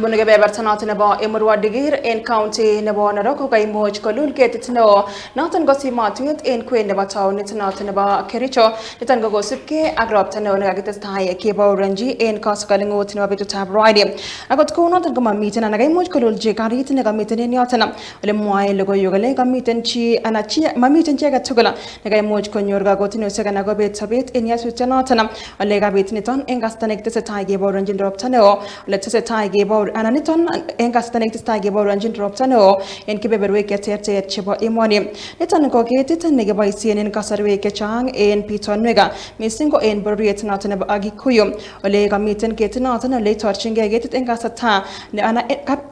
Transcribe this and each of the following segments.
Bunga bebertanat nebo Emurwa Digir in County nebo Naroko kay moj kolul ketitno natan go simatwit in Queen nebo town nitnat nebo Kericho nitan go gosipke agrobtano nagagitestay kebo ranji in Kosakalingot nebo bitutab Friday agot ko natan go mamiten anagay moj kolul je garit naga miten in yatana ole moy logo yogale gamiten chi anachi mamiten che gatugala nagay moj konyor ga gotino segana go bet sabet in yasutanatana ole gabit niton in gastanek tesatay kebo ranji robtano ole tesatay kebo ananiton engastane tistage kebo ranjin robtano en kebeberwek cheterter chebo emoni niton ko ketit ne keboisien en kasarwek chechang en pitonwek mising ko en bororiet noton nebo Agikuyu ole kamiten ketit noton ole torchingei ketit en kasarta ne ana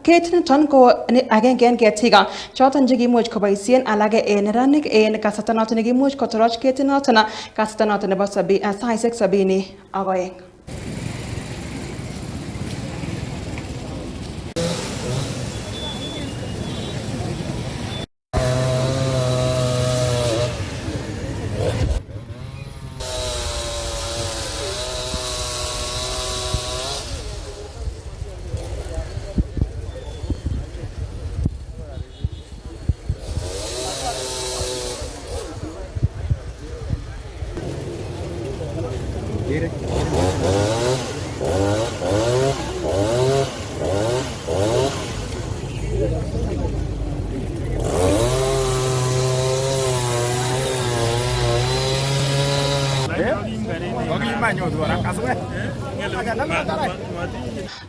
ketit niton ko agenge en ketiga choton che kimuch koboisien alage en neranik en kasarta noton ne kimuch kotoroch ketit noton kasarta noton nebo saisiek 72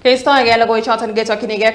Kesto agela go choton geto kinige